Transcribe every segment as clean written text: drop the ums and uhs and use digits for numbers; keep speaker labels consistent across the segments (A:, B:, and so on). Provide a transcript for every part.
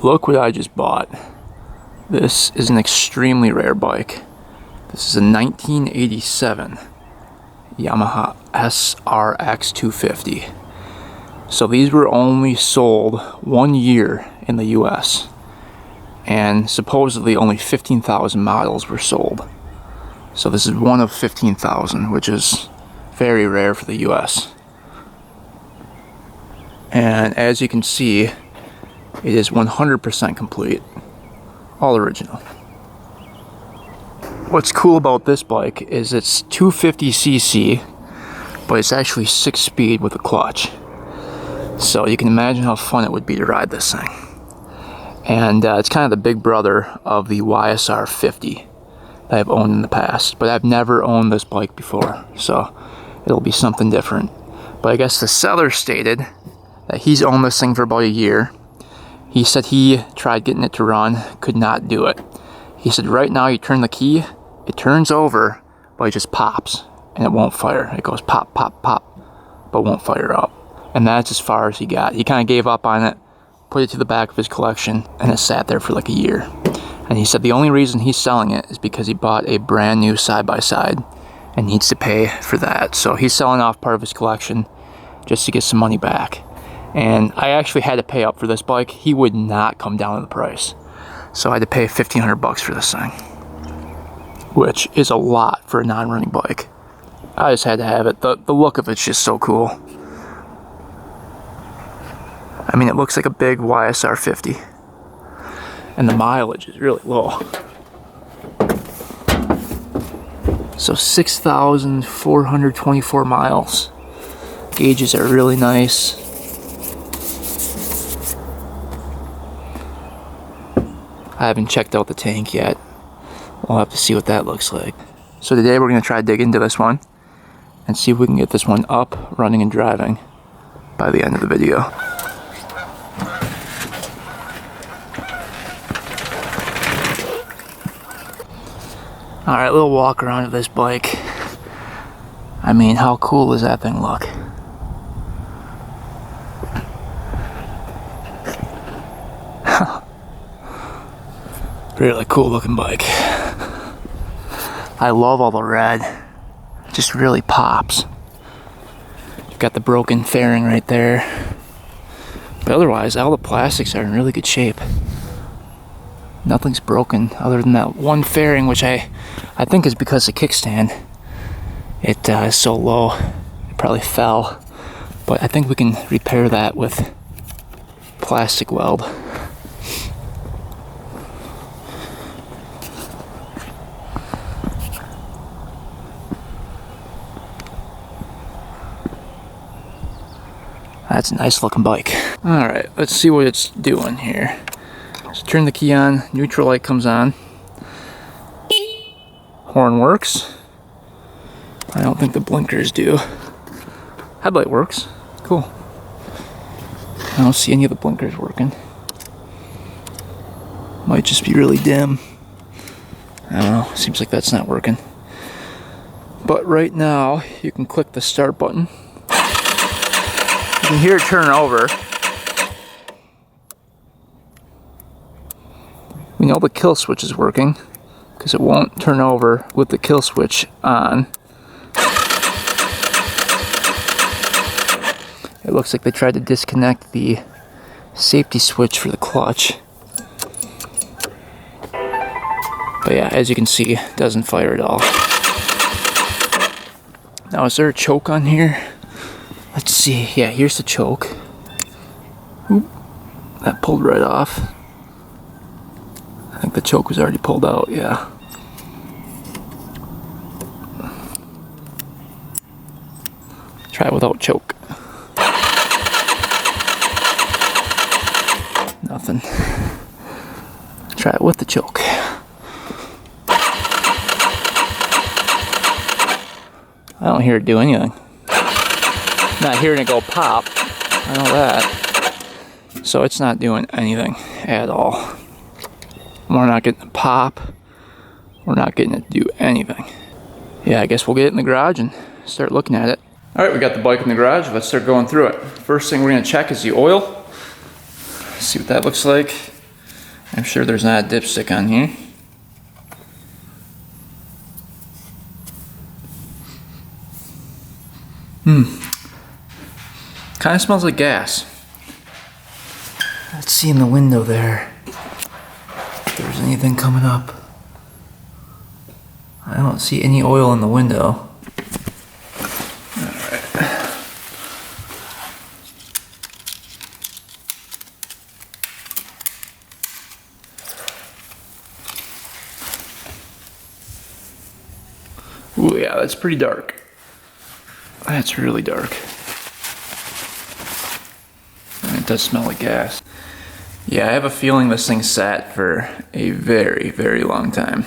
A: Look what I just bought. This is an extremely rare bike. This is a 1987 Yamaha SRX 250. So these were only sold 1 year in the US, and supposedly only 15,000 models were sold. So this is one of 15,000, which is very rare for the US. And as you can see, it is 100% complete, all original. What's cool about this bike is it's 250cc, but it's actually 6-speed with a clutch. So you can imagine how fun it would be to ride this thing. And it's kind of the big brother of the YSR 50 that I've owned in the past. But I've never owned this bike before, so it'll be something different. But I guess the seller stated that he's owned this thing for about a year. He said he tried getting it to run, could not do it. He said right now you turn the key, it turns over, but it just pops and it won't fire. It goes pop, pop, pop, but won't fire up. And that's as far as he got. He kind of gave up on it, put it to the back of his collection, and it sat there for like a year. And he said the only reason he's selling it is because he bought a brand new side-by-side and needs to pay for that. So he's selling off part of his collection just to get some money back. And I actually had to pay up for this bike. He would not come down in the price. So I had to pay $1,500 for this thing, which is a lot for a non-running bike. I just had to have it. The look of it's just so cool. I mean, it looks like a big YSR 50. And the mileage is really low. So 6,424 miles. Gauges are really nice. I haven't checked out the tank yet. We'll have to see what that looks like. So today we're going to try to dig into this one and see if we can get this one up, running, and driving by the end of the video. Alright, little walk around of this bike. I mean, how cool does that thing look? Really cool looking bike. I love all the red. It just really pops. You've got the broken fairing right there. But otherwise, all the plastics are in really good shape. Nothing's broken other than that one fairing, which I think is because the kickstand. It is so low, it probably fell. But I think we can repair that with plastic weld. That's a nice looking bike. Alright, let's see what it's doing here. So turn the key on, neutral light comes on. Horn works. I don't think the blinkers do. Headlight works. Cool. I don't see any of the blinkers working. Might just be really dim. I don't know, seems like that's not working. But right now, you can click the start button. You can hear it turn over. We know the kill switch is working because it won't turn over with the kill switch on. It looks like they tried to disconnect the safety switch for the clutch. But yeah, as you can see, it doesn't fire at all. Now, is there a choke on here? Let's see. Yeah, here's the choke. Oop, that pulled right off. I think the choke was already pulled out, yeah. Try it without choke. Nothing. Try it with the choke. I don't hear it do anything. Not hearing it go pop. I know that. So it's not doing anything at all. We're not getting it pop. We're not getting it to do anything. Yeah, I guess we'll get it in the garage and start looking at it. All right, we got the bike in the garage. Let's start going through it. First thing we're gonna check is the oil. See what that looks like. I'm sure there's not a dipstick on here. Kind of smells like gas. Let's see in the window there if there's anything coming up. I don't see any oil in the window. Alright. Ooh, yeah, that's pretty dark. That's really dark. And it does smell like gas. Yeah, I have a feeling this thing sat for a very, very long time.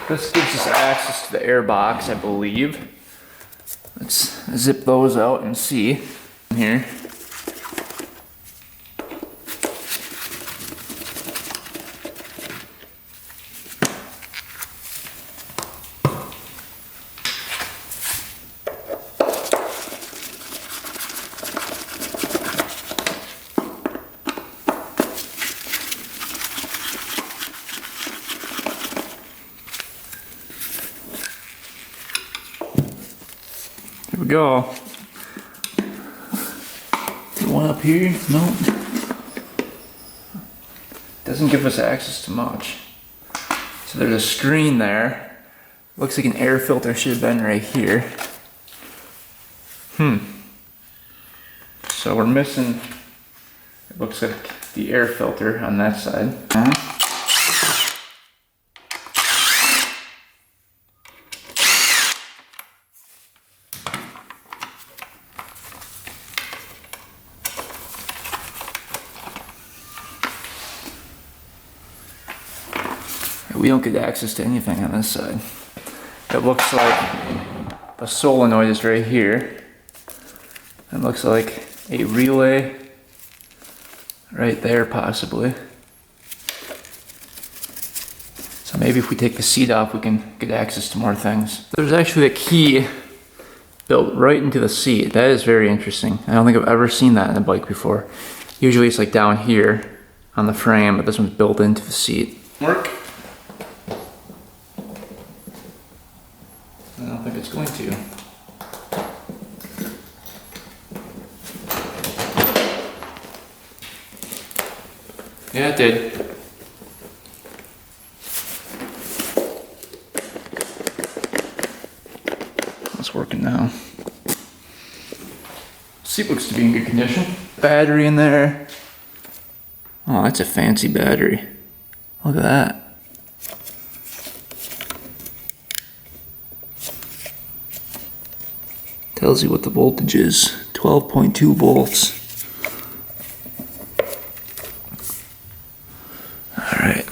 A: This gives us access to the air box, I believe. Let's zip those out and see here. Here we go. One up here? Nope. Doesn't give us access to much. So there's a screen there. Looks like an air filter should have been right here. So we're missing, it looks like the air filter on that side. We don't get access to anything on this side. It looks like a solenoid is right here. It looks like a relay right there possibly. So maybe if we take the seat off we can get access to more things. There's actually a key built right into the seat. That is very interesting. I don't think I've ever seen that in a bike before. Usually it's like down here on the frame, but this one's built into the seat. Work? I don't think it's going to. Yeah, it did. It's working now. Seat looks to be in good condition. Battery in there. Oh, that's a fancy battery. Look at that. Tells you what the voltage is, 12.2 volts. Alright.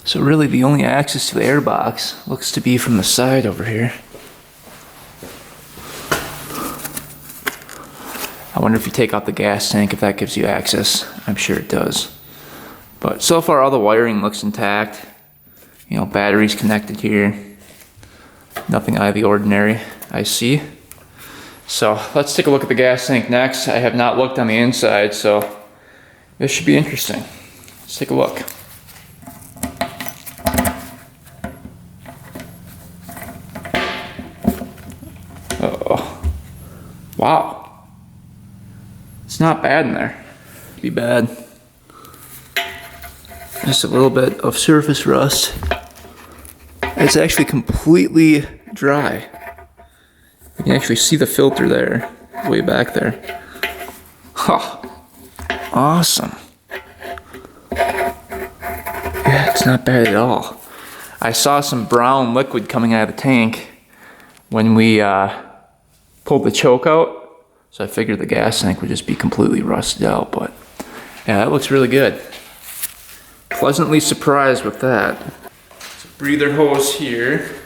A: So really the only access to the air box looks to be from the side over here. I wonder if you take out the gas tank if that gives you access. I'm sure it does. But so far all the wiring looks intact. You know, batteries connected here. Nothing out of the ordinary I see. So let's take a look at the gas tank next. I have not looked on the inside, so this should be interesting. Let's take a look. Oh, wow. It's not bad in there. Be bad. Just a little bit of surface rust. It's actually completely dry. You can actually see the filter there, way back there. Huh. Awesome. Yeah, it's not bad at all. I saw some brown liquid coming out of the tank when we pulled the choke out, so I figured the gas tank would just be completely rusted out, but yeah, that looks really good. Pleasantly surprised with that. So breather hose here.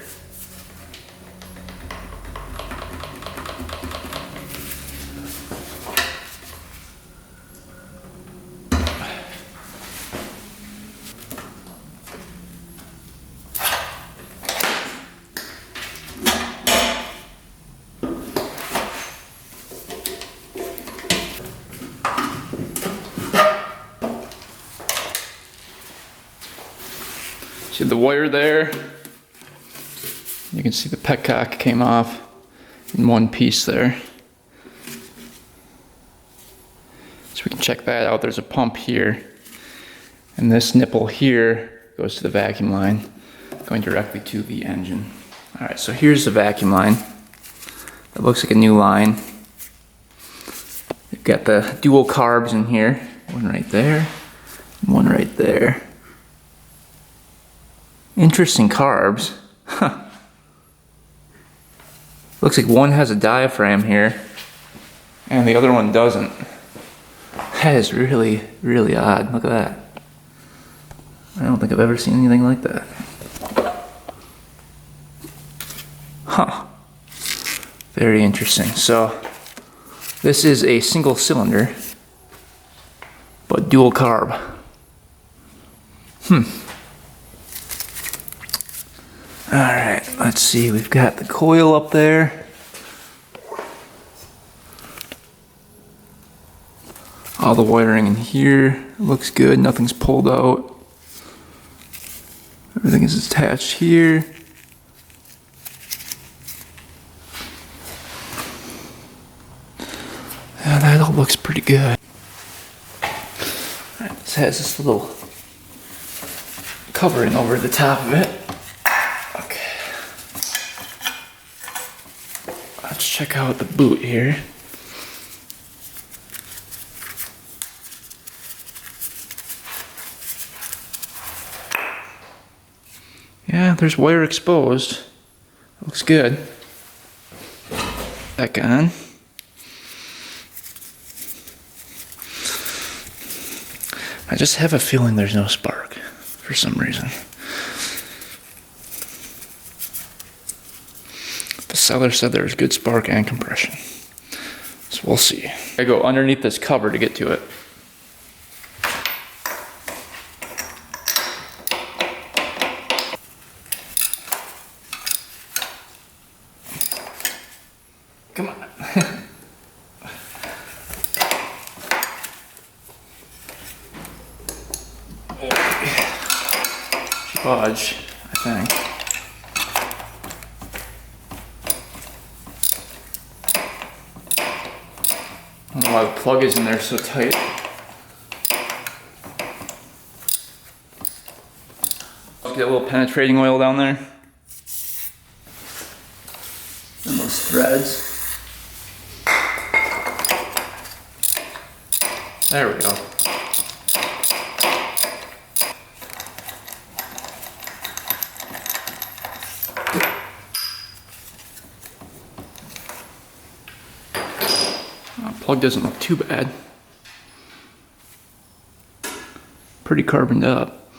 A: See the wire there? You can see the petcock came off in one piece there. So we can check that out. There's a pump here. And this nipple here goes to the vacuum line, going directly to the engine. All right, so here's the vacuum line. That looks like a new line. You've got the dual carbs in here. One right there, and one right there. Interesting carbs. Huh. Looks like one has a diaphragm here, and the other one doesn't. That is really, really odd. Look at that. I don't think I've ever seen anything like that. Huh. Very interesting. So, this is a single cylinder, but dual carb. Alright, let's see. We've got the coil up there. All the wiring in here looks good. Nothing's pulled out. Everything is attached here. Yeah, that all looks pretty good. Alright, this has this little covering over the top of it. Okay. Let's check out the boot here. Yeah, there's wire exposed. Looks good. Back on. I just have a feeling there's no spark for some reason. The seller said there was good spark and compression. So we'll see. I go underneath this cover to get to it. Come on. Fudge, I think. I don't know why the plug is in there so tight. Get a little penetrating oil down there. And those threads. There we go. Plug doesn't look too bad. Pretty carboned up.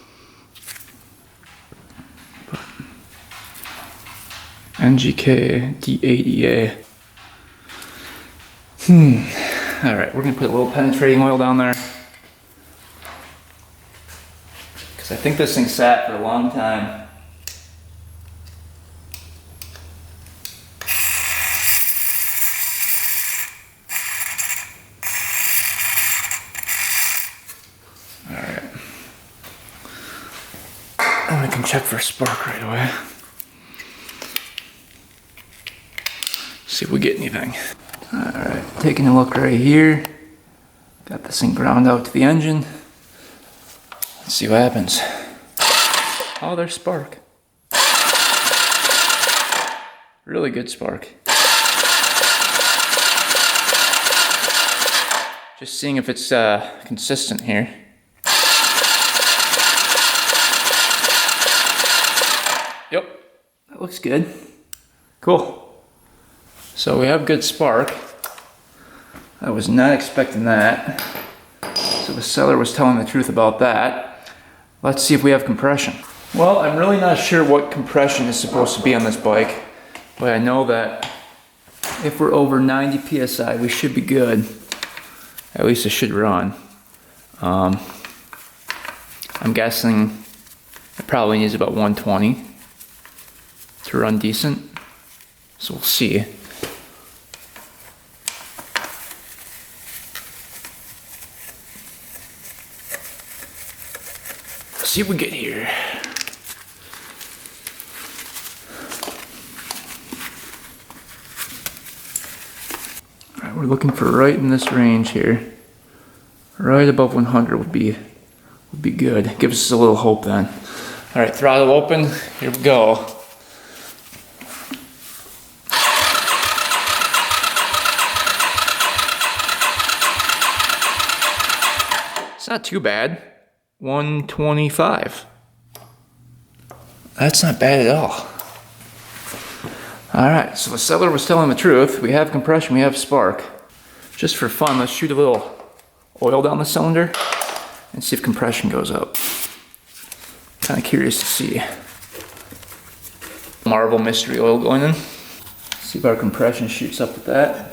A: But NGK D80A. Alright, we're gonna put a little penetrating oil down there. Because I think this thing sat for a long time. Alright. And we can check for a spark right away. See if we get anything. Alright, taking a look right here. Got this thing ground out to the engine. Let's see what happens. Oh, there's spark. Really good spark. Just seeing if it's consistent here. Yep, that looks good. Cool. So we have good spark. I was not expecting that. So the seller was telling the truth about that. Let's see if we have compression. Well, I'm really not sure what compression is supposed to be on this bike, but I know that if we're over 90 psi, we should be good. At least it should run. I'm guessing it probably needs about 120 to run decent. So we'll see. See what we get here. we're looking for right in this range here. Right above 100 would be good. Gives us a little hope then. All right, throttle open. Here we go. It's not too bad. 125. That's not bad at all. All right, so the seller was telling the truth. We have compression, we have spark. Just for fun, let's shoot a little oil down the cylinder and see if compression goes up. Kind of curious to see. Marvel mystery oil going in. See if our compression shoots up with that.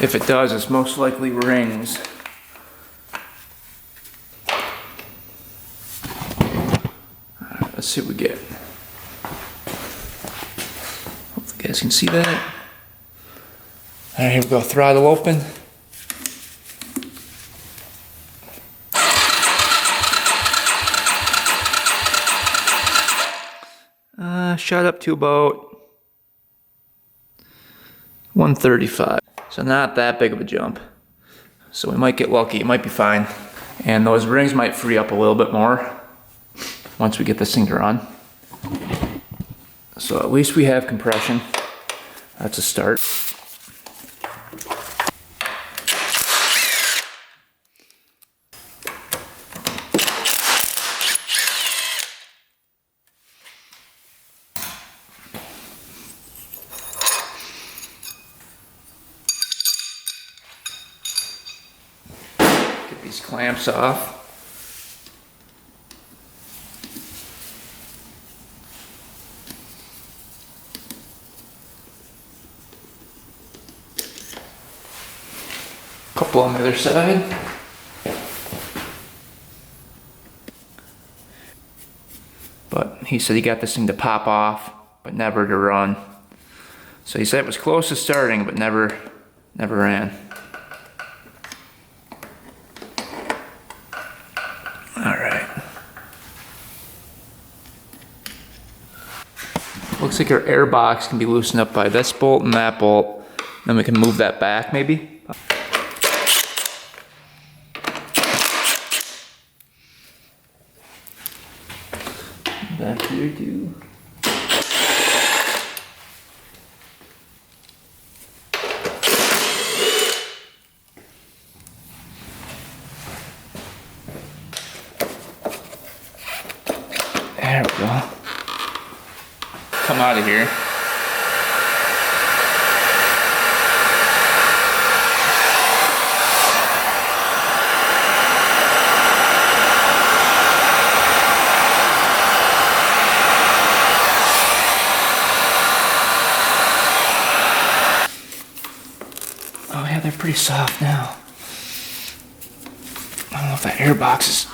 A: If it does, it's most likely rings. Alright, let's see what we get. Hopefully you guys can see that. Alright, here we go, throttle open. Shot up to about 135. So not that big of a jump. So we might get lucky, it might be fine. And those rings might free up a little bit more once we get this thing to run. So at least we have compression. That's a start. These clamps off. Couple on the other side. But he said he got this thing to pop off, but never to run. So he said it was close to starting, but never ran. Alright. Looks like our air box can be loosened up by this bolt and that bolt. Then we can move that back maybe. Back here too. There we go. Come out of here. Oh yeah, they're pretty soft now. I don't know if that air box is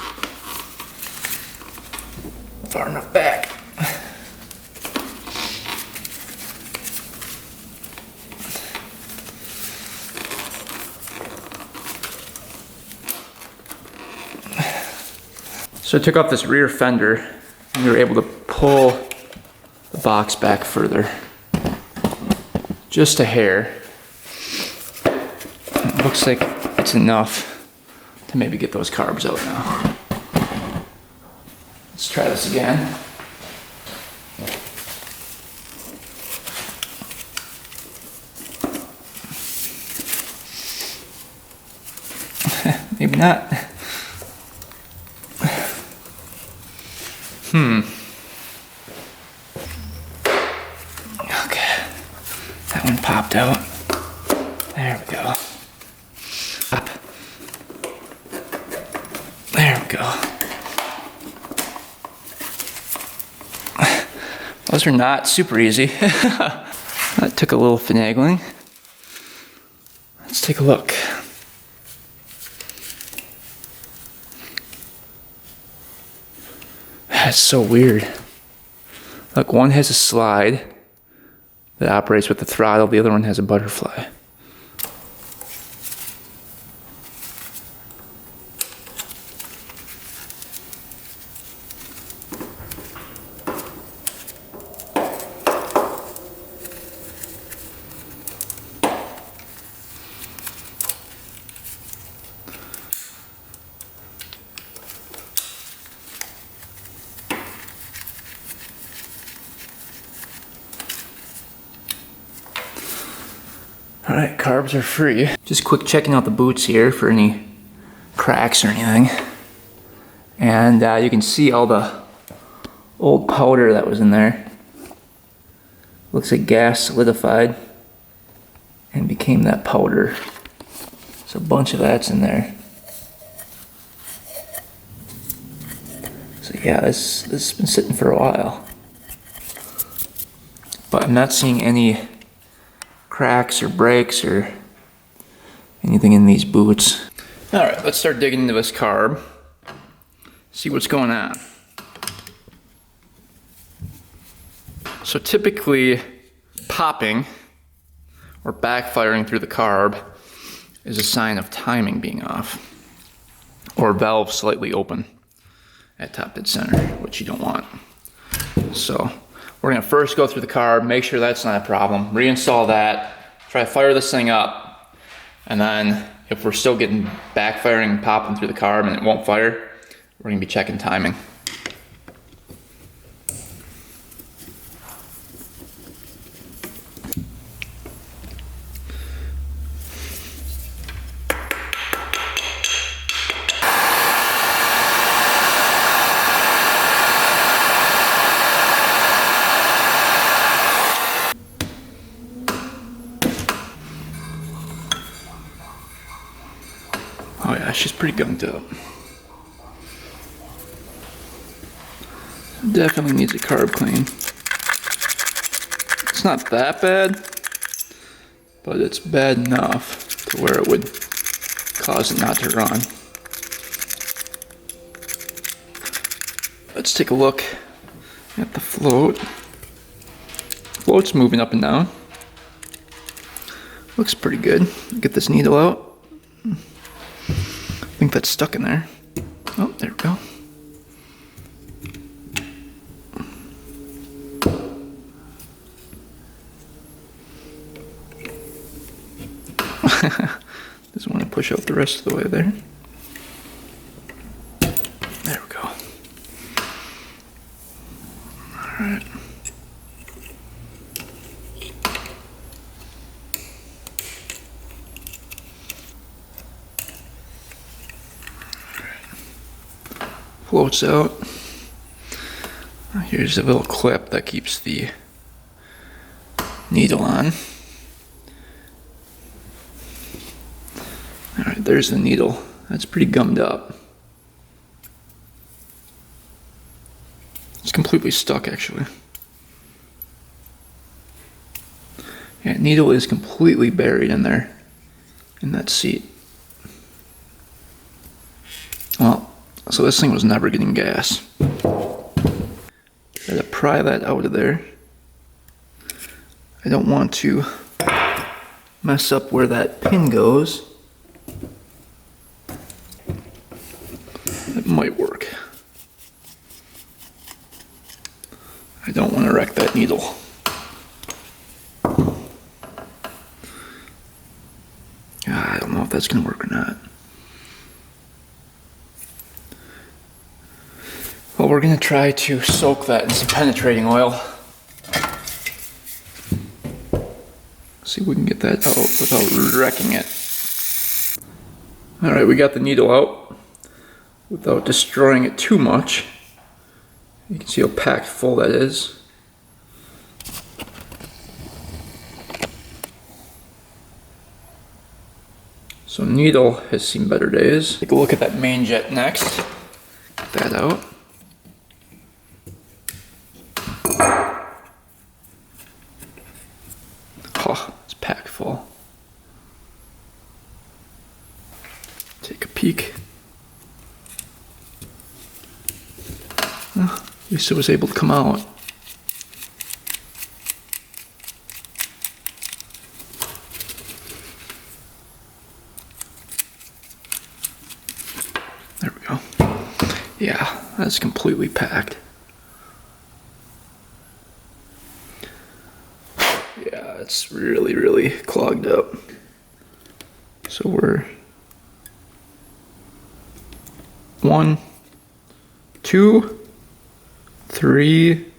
A: far enough back. So I took off this rear fender and we were able to pull the box back further. Just a hair. It looks like it's enough to maybe get those carbs out now. Let's try this again. Maybe not. Okay. That one popped out. There we go. Up. There we go. Those are not super easy. That took a little finagling. Let's take a look. That's so weird. Look, one has a slide that operates with the throttle, the other one has a butterfly. Alright, carbs are free. Just quick checking out the boots here for any cracks or anything. And you can see all the old powder that was in there. Looks like gas solidified and became that powder. So a bunch of that's in there. So yeah, this has been sitting for a while. But I'm not seeing any cracks or breaks or anything in these boots. Alright, let's start digging into this carb. See what's going on. So typically, popping or backfiring through the carb is a sign of timing being off, or valve slightly open at top dead center, which you don't want. So we're gonna first go through the carb, make sure that's not a problem, reinstall that, try to fire this thing up, and then if we're still getting backfiring and popping through the carb and it won't fire, we're gonna be checking timing. Oh yeah, she's pretty gunked up. Definitely needs a carb clean. It's not that bad, but it's bad enough to where it would cause it not to run. Let's take a look at the float. Float's moving up and down. Looks pretty good. Get this needle out. I think that's stuck in there. Oh, there we go. Doesn't want to push out the rest of the way there. There we go. Alright. Floats out. Here's a little clip that keeps the needle on. Alright, there's the needle. That's pretty gummed up. It's completely stuck actually. Yeah, needle is completely buried in there, in that seat. Well, so this thing was never getting gas. Gotta pry that out of there. I don't want to mess up where that pin goes. It might work. I don't want to wreck that needle. I don't know if that's gonna work or not. Well, we're gonna try to soak that in some penetrating oil. See if we can get that out without wrecking it. Alright, we got the needle out without destroying it too much. You can see how packed full that is. So needle has seen better days. Take a look at that main jet next. Get that out. Oh, it's packed full. Take a peek. Oh, at least it was able to come out. There we go. Yeah, that's completely packed. Yeah, it's really clogged up. So we're 1, 2, 3,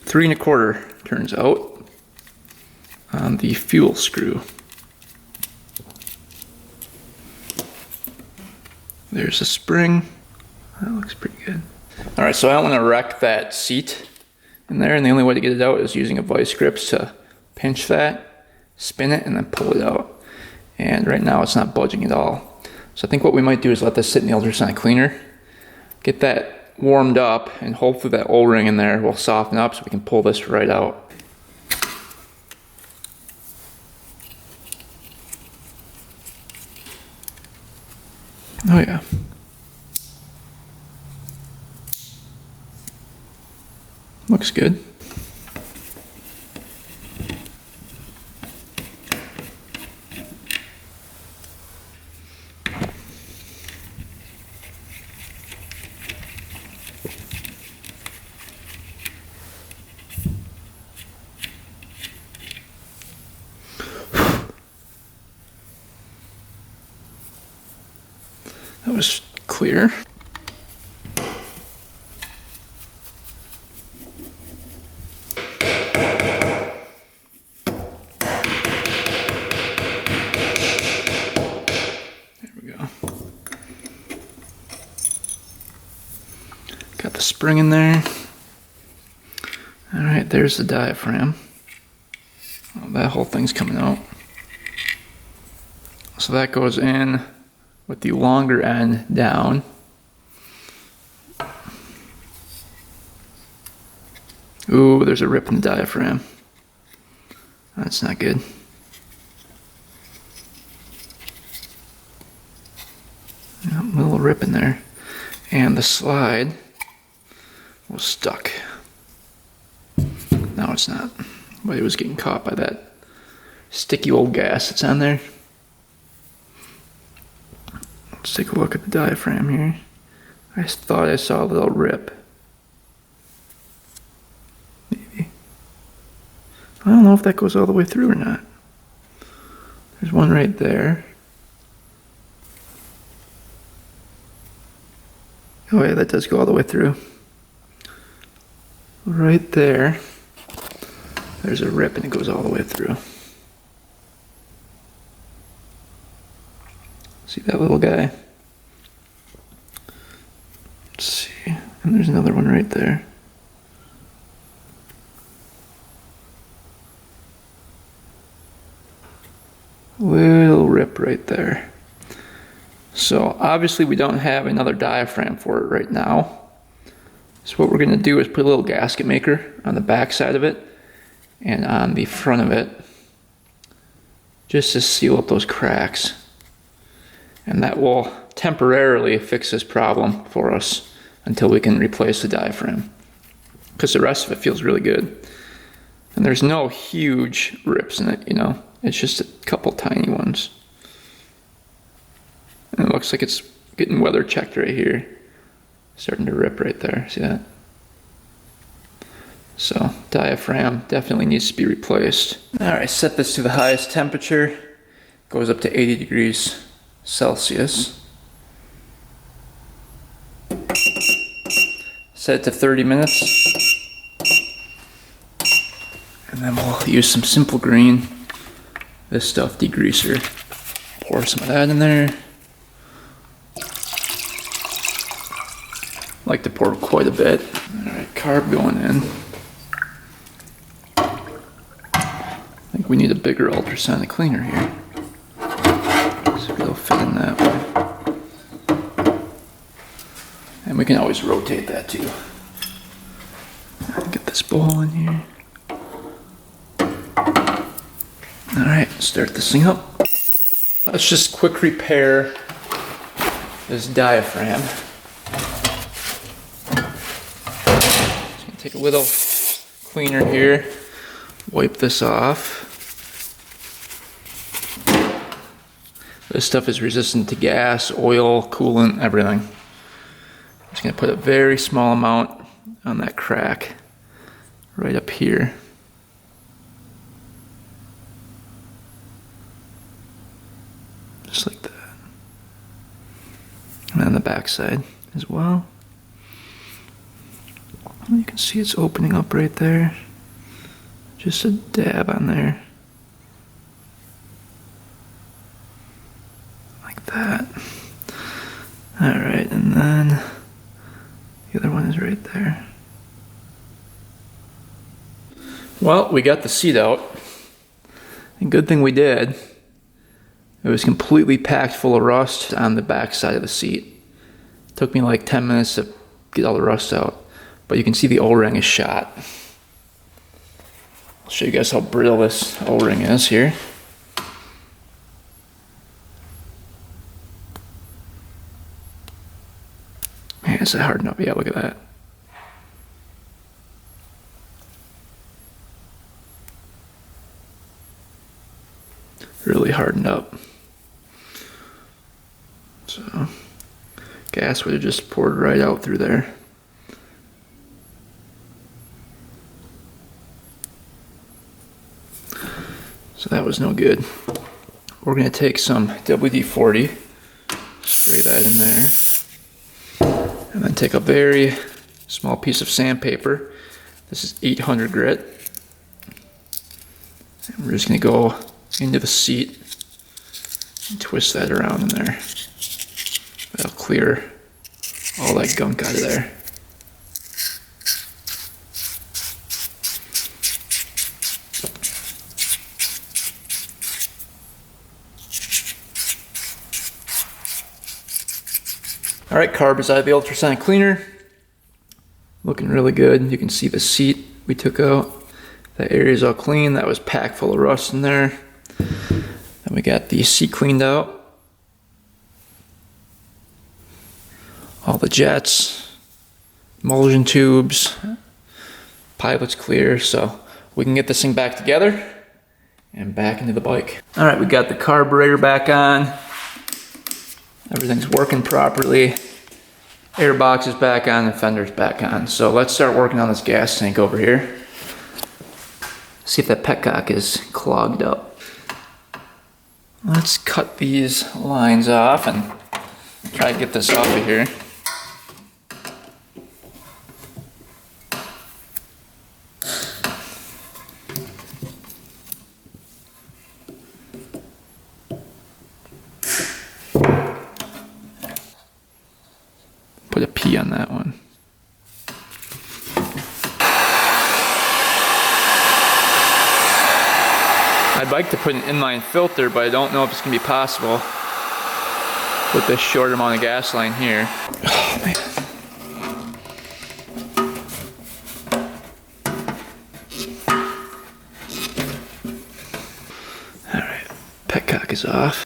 A: 3 1/4 turns out on the fuel screw. There's a spring. That looks pretty good. All right, so I don't want to wreck that seat in there, and the only way to get it out is using a vice grips to pinch that, spin it, and then pull it out. And right now it's not budging at all. So I think what we might do is let this sit in the ultrasonic cleaner, get that warmed up, and hopefully that O-ring in there will soften up so we can pull this right out. Oh yeah. Looks good. That was clear. There we go. Got the spring in there. All right, there's the diaphragm. Oh, that whole thing's coming out. So that goes in with the longer end down. Ooh, there's a rip in the diaphragm. That's not good. Yep, a little rip in there. And the slide was stuck. No, it's not. But it was getting caught by that sticky old gas that's on there. Let's take a look at the diaphragm here. I thought I saw a little rip. Maybe. I don't know if that goes all the way through or not. There's one right there. Oh yeah, that does go all the way through. Right there. There's a rip and it goes all the way through. See that little guy? Let's see. And there's another one right there. Little rip right there. So obviously we don't have another diaphragm for it right now. So what we're going to do is put a little gasket maker on the back side of it and on the front of it, just to seal up those cracks. And that will temporarily fix this problem for us until we can replace the diaphragm, because the rest of it feels really good. And there's no huge rips in it, you know, it's just a couple tiny ones. And it looks like it's getting weather checked right here. Starting to rip right there, see that? So diaphragm definitely needs to be replaced. All right, set this to the highest temperature. Goes up to 80 degrees Celsius. Set it to 30 minutes. And then we'll use some Simple Green, this stuff degreaser. Pour some of that in there. Like to pour quite a bit. Alright, carb going in. I think we need a bigger ultrasonic cleaner here. So it'll fit in that way. And we can always rotate that too. Get this ball in here. Alright, start this thing up. Let's just quick repair this diaphragm. Take a little cleaner here, wipe this off. This stuff is resistant to gas, oil, coolant, everything. I'm just gonna put a very small amount on that crack right up here. Just like that. And on the back side as well. You can see it's opening up right there. Just a dab on there. Like that. Alright, and then the other one is right there. Well, we got the seat out. And good thing we did. It was completely packed full of rust on the back side of the seat. It took me like 10 minutes to get all the rust out. But you can see the O-ring is shot. I'll show you guys how brittle this O-ring is here. Man, is it hardened up? Yeah, look at that. Really hardened up. So, gas would have just poured right out through there. So that was no good. We're going to take some WD-40, spray that in there, and then take a very small piece of sandpaper. This is 800 grit. And we're just going to go into the seat and twist that around in there. That'll clear all that gunk out of there. Alright, carb is out of the ultrasonic cleaner. Looking really good. You can see the seat we took out. That area is all clean. That was packed full of rust in there. Then we got the seat cleaned out. All the jets, emulsion tubes, pilot's clear, so we can get this thing back together and back into the bike. Alright, we got the carburetor back on. Everything's working properly. Air box is back on, the fender's back on. So let's start working on this gas tank over here. See if that petcock is clogged up. Let's cut these lines off and try to get this off of here. Put a P on that one. I'd like to put an inline filter, but I don't know if it's going to be possible with this short amount of gas line here. Oh, man. Alright, petcock is off.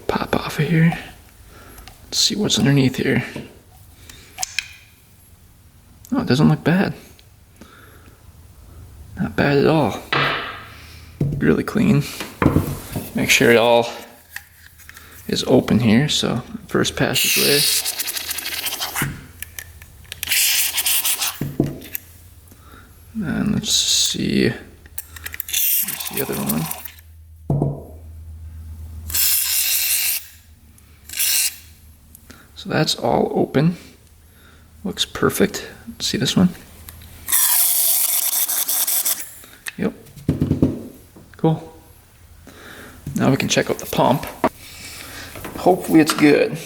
A: Pop off of here. Let's see what's underneath here. Oh, it doesn't look bad. Not bad at all. Really clean. Make sure it all is open here, so first passageway. And let's see. Here's the other one. So that's all open. Looks perfect. Let's see this one. Yep. Cool. Now we can check out the pump. Hopefully it's good.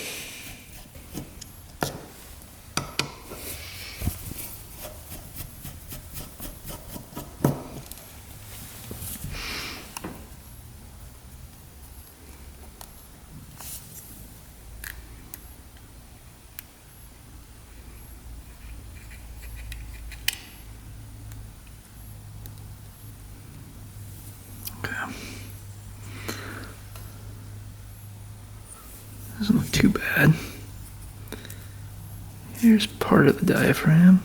A: Doesn't look too bad. Here's part of the diaphragm.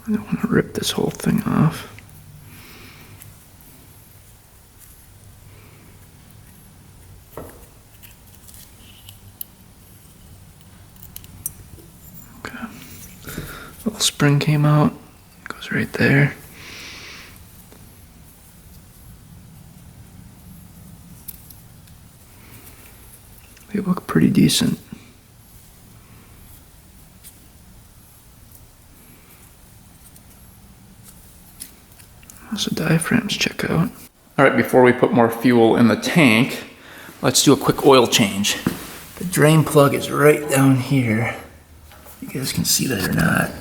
A: I don't want to rip this whole thing off. Okay. Little spring came out. Goes right there. They look pretty decent. How's the diaphragms check out? All right, before we put more fuel in the tank, let's do a quick oil change. The drain plug is right down here. You guys can see that or not.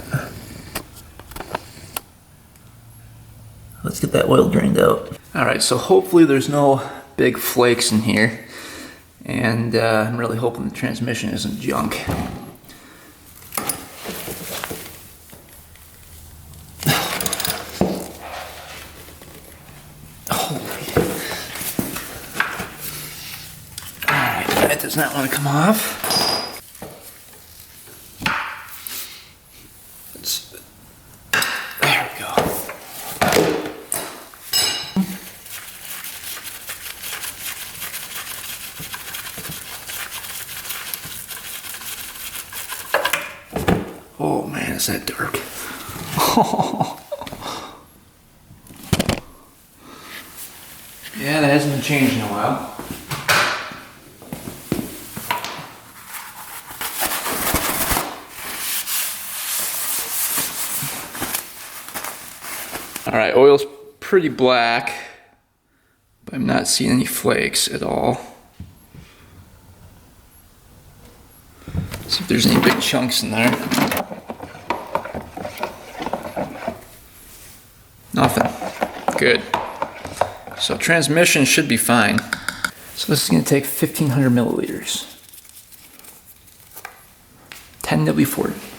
A: Let's get that oil drained out. All right, so hopefully there's no big flakes in here. And I'm really hoping the transmission isn't junk. Alright, that does not want to come off. There we go. Oh man, is that dark. Yeah, that hasn't been changed in a while. Alright, oil's pretty black, but I'm not seeing any flakes at all. See if there's any big chunks in there. Nothing. Good. So transmission should be fine. So this is going to take 1,500 milliliters. 10W40.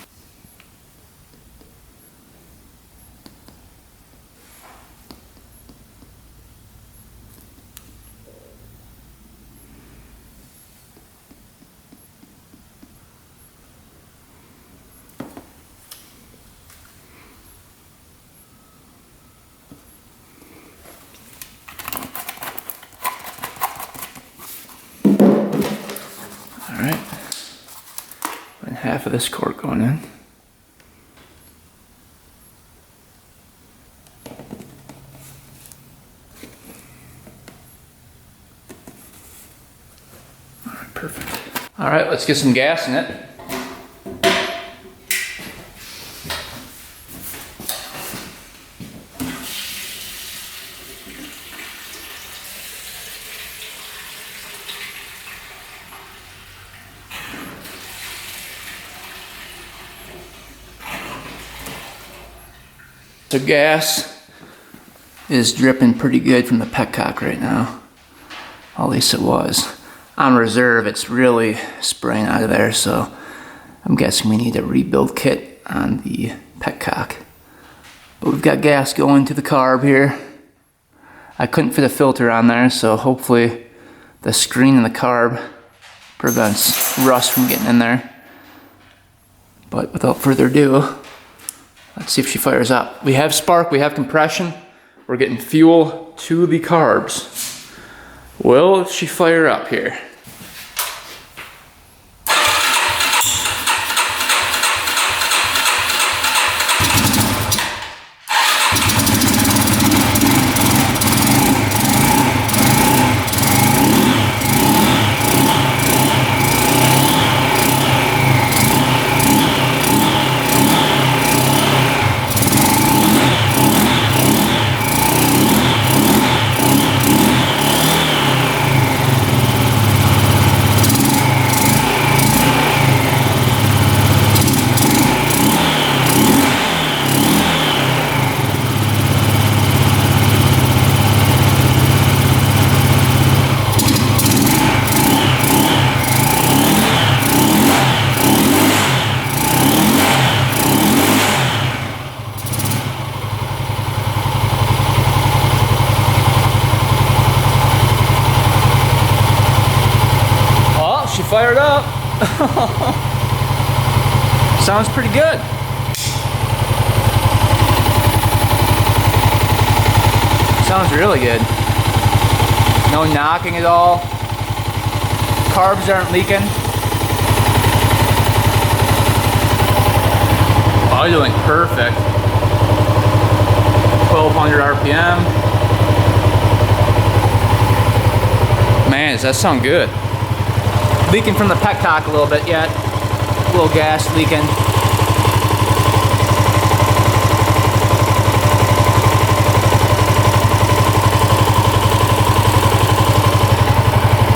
A: Alright, and half of this cork going in. Alright, perfect. Alright, let's get some gas in it. So gas is dripping pretty good from the petcock right now. At least it was. On reserve, it's really spraying out of there, so I'm guessing we need a rebuild kit on the petcock. But we've got gas going to the carb here. I couldn't fit a filter on there, so hopefully the screen in the carb prevents rust from getting in there. But without further ado, let's see if she fires up. We have spark, we have compression. We're getting fuel to the carbs. Will she fire up here? Fired up. Sounds pretty good. Sounds really good. No knocking at all. Carbs aren't leaking. Idling perfect. 1200 RPM. Man, does that sound good? Leaking from the petcock a little bit yet. A little gas leaking.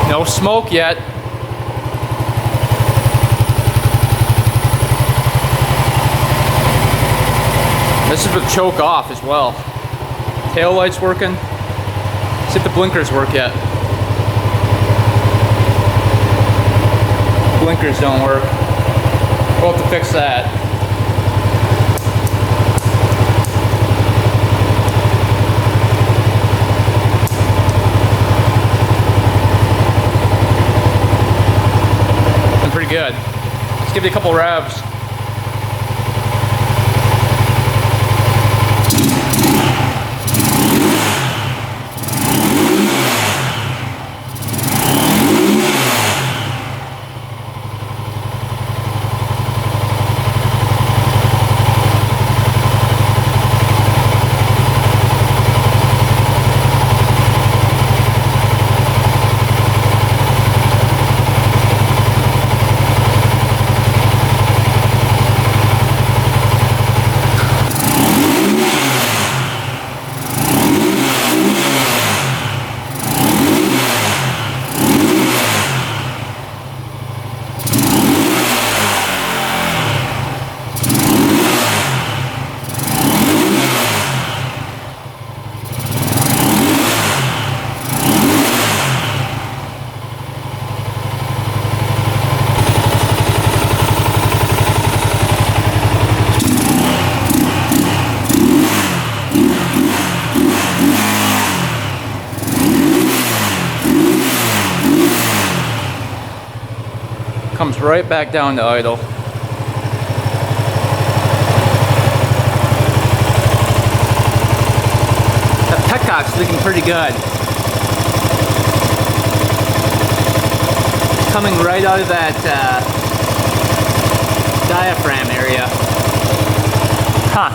A: No smoke yet. This is with choke off as well. Tail light's working. See if the blinkers work yet. Blinkers don't work. We'll have to fix that. Pretty good. Let's give it a couple revs. Comes right back down to idle. That petcock's looking pretty good. Coming right out of that diaphragm area. Huh.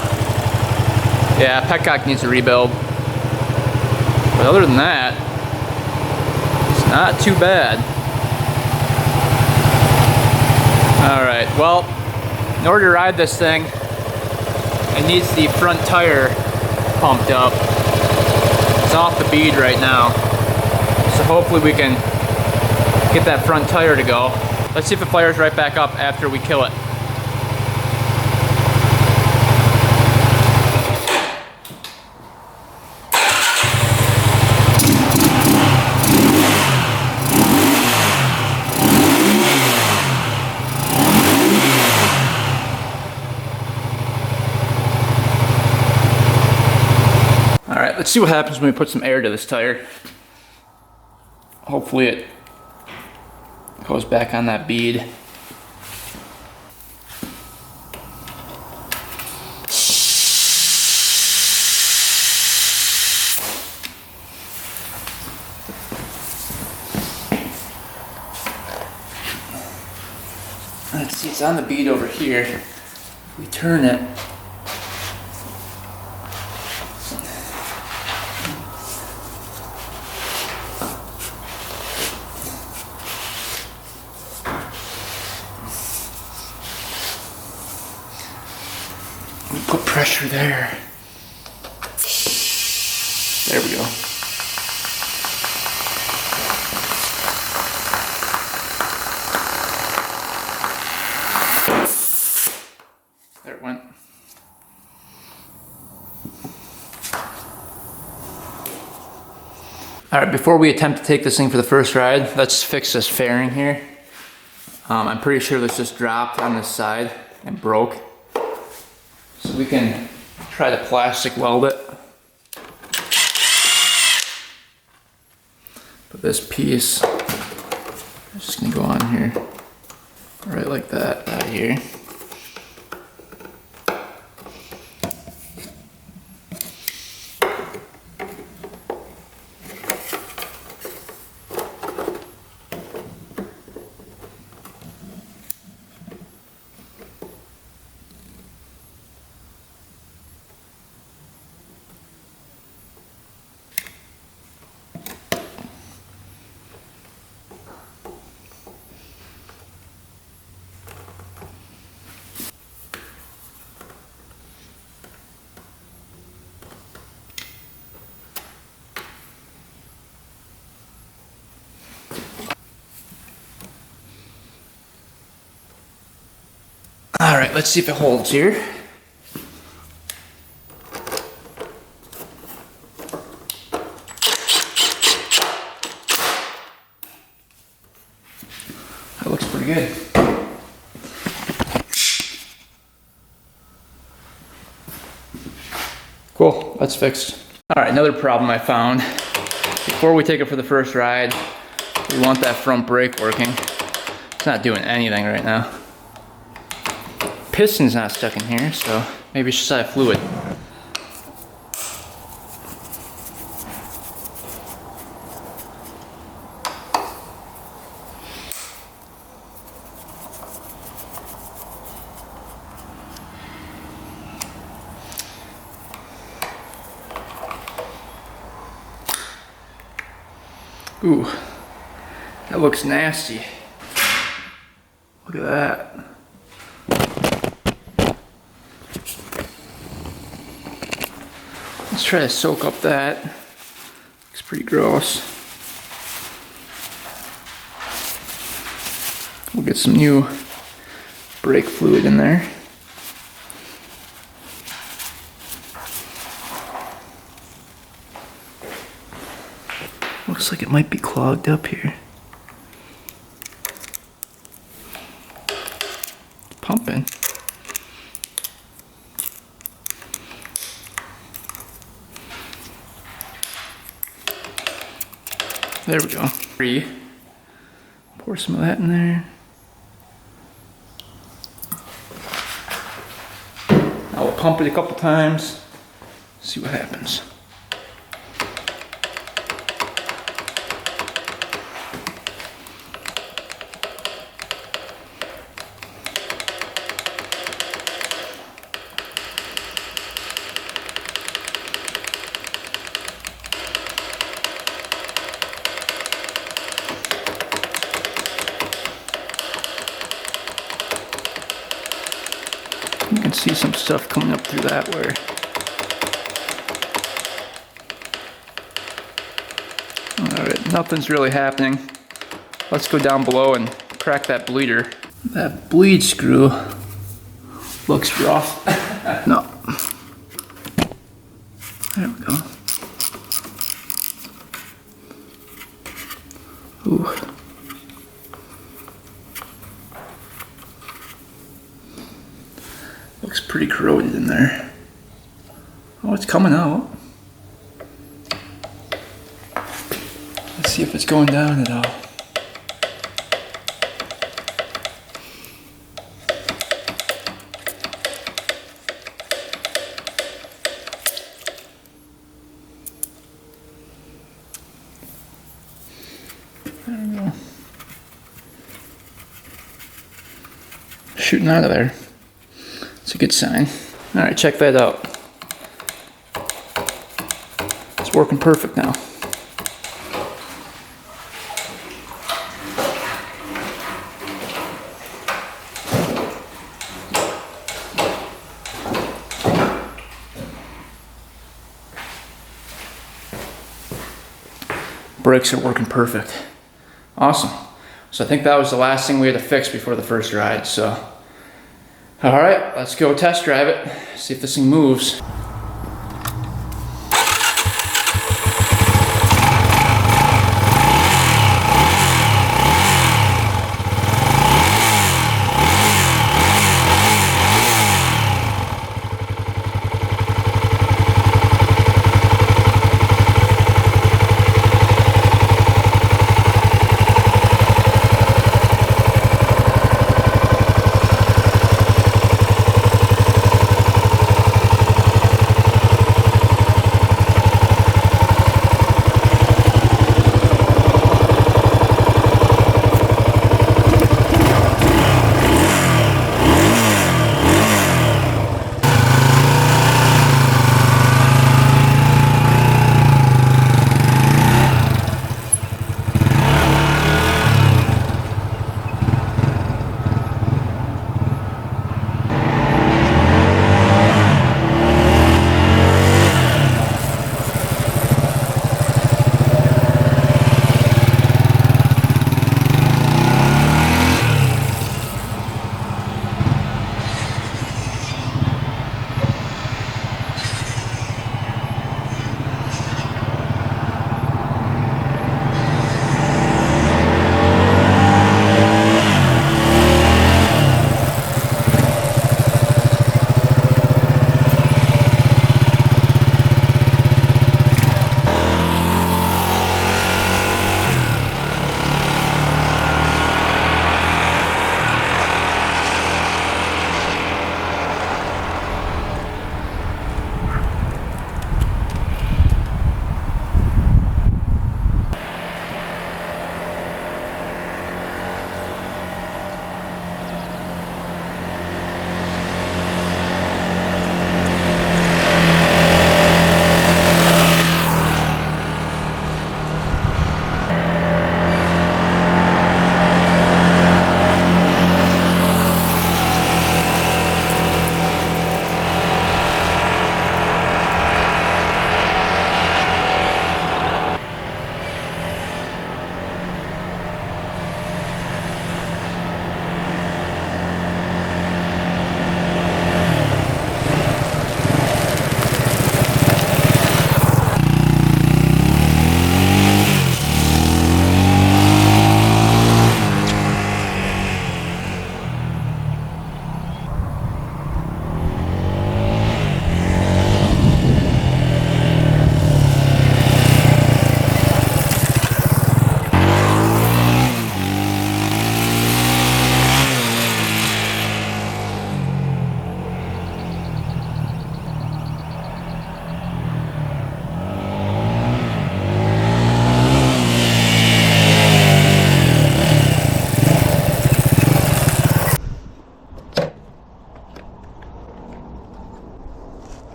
A: Yeah, petcock needs a rebuild. But other than that, it's not too bad. Alright, well, in order to ride this thing, it needs the front tire pumped up. It's off the bead right now. So hopefully we can get that front tire to go. Let's see if it fires right back up after we kill it. Let's see what happens when we put some air to this tire. Hopefully it goes back on that bead. Let's see, it's on the bead over here. If we turn it, put pressure there. There we go. There it went. Alright, before we attempt to take this thing for the first ride, let's fix this fairing here. I'm pretty sure this just dropped on this side and broke. So we can try to plastic weld it. But this piece is just gonna go on here, right like that, out here. Alright, let's see if it holds here. That looks pretty good. Cool, that's fixed. Alright, another problem I found. Before we take it for the first ride, we want that front brake working. It's not doing anything right now. Piston's not stuck in here, so maybe it's just out of fluid. Ooh, that looks nasty. Look at that. Let's try to soak up that. Looks pretty gross. We'll get some new brake fluid in there. Looks like it might be clogged up here. It's pumping. There we go. Pour some of that in there. Now we'll pump it a couple times, see what happens. You can see some stuff coming up through that wire. Alright, nothing's really happening. Let's go down below and crack that bleeder. That bleed screw looks rough. No. There we go. Ooh. Looks pretty corroded in there. Oh, it's coming out. Let's see if it's going down at all. There we go. Shooting out of there. It's a good sign. Alright, check that out. It's working perfect now. Brakes are working perfect. Awesome. So I think that was the last thing we had to fix before the first ride. So, alright, let's go test drive it, see if this thing moves.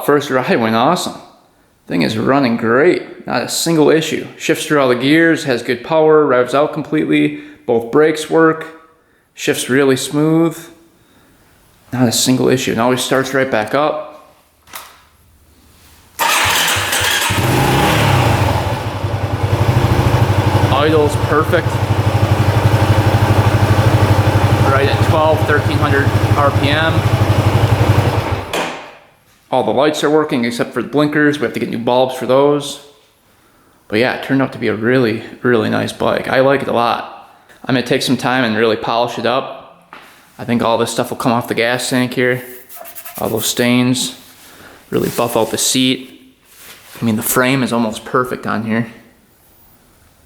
A: first ride went awesome. Thing is running great, not a single issue. Shifts through all the gears, has good power, revs out completely, both brakes work, shifts really smooth. Not a single issue, and always starts right back up. Idle's perfect. Right at 1300 RPM. All the lights are working except for the blinkers. We have to get new bulbs for those. But yeah, it turned out to be a really, really nice bike. I like it a lot. I'm gonna take some time and really polish it up. I think all this stuff will come off the gas tank here. All those stains. Really buff out the seat. I mean, the frame is almost perfect on here.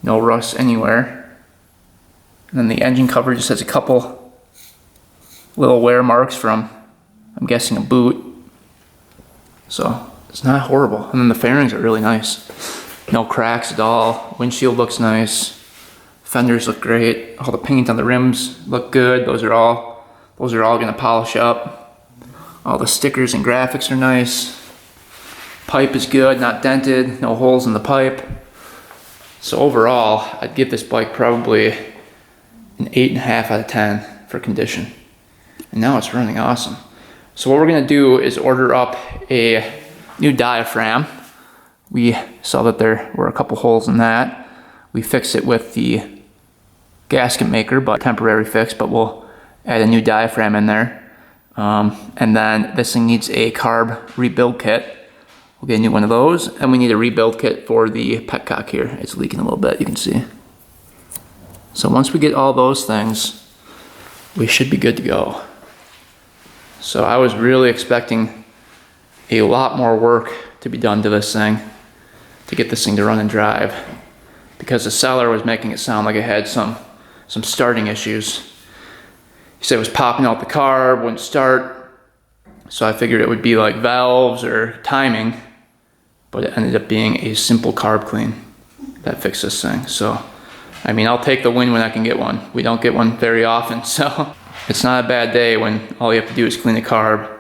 A: No rust anywhere. And then the engine cover just has a couple little wear marks from, I'm guessing, a boot. So it's not horrible. And then the fairings are really nice. No cracks at all. Windshield looks nice. Fenders look great. All the paint on the rims look good. Those are all gonna polish up. All the stickers and graphics are nice. Pipe is good, not dented, no holes in the pipe. So overall, I'd give this bike probably an 8.5 out of 10 for condition. And now it's running awesome. So what we're gonna do is order up a new diaphragm. We saw that there were a couple holes in that. We fixed it with the gasket maker, but temporary fix, but we'll add a new diaphragm in there. And then this thing needs a carb rebuild kit. We'll get a new one of those, and we need a rebuild kit for the petcock here. It's leaking a little bit, you can see. So once we get all those things, we should be good to go. So I was really expecting a lot more work to be done to this thing, to get this thing to run and drive, because the seller was making it sound like it had some starting issues. He said it was popping out the carb, wouldn't start. So I figured it would be like valves or timing, but it ended up being a simple carb clean that fixed this thing. So, I mean, I'll take the win when I can get one. We don't get one very often, so it's not a bad day when all you have to do is clean the carb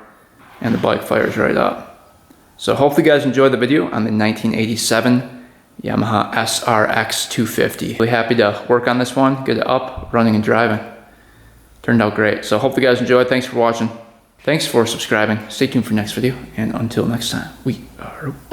A: and the bike fires right up. So hopefully you guys enjoyed the video on the 1987 Yamaha SRX 250. Really happy to work on this one, get it up, running and driving. Turned out great. So hopefully you guys enjoyed. Thanks for watching. Thanks for subscribing. Stay tuned for next video. And until next time, we are out.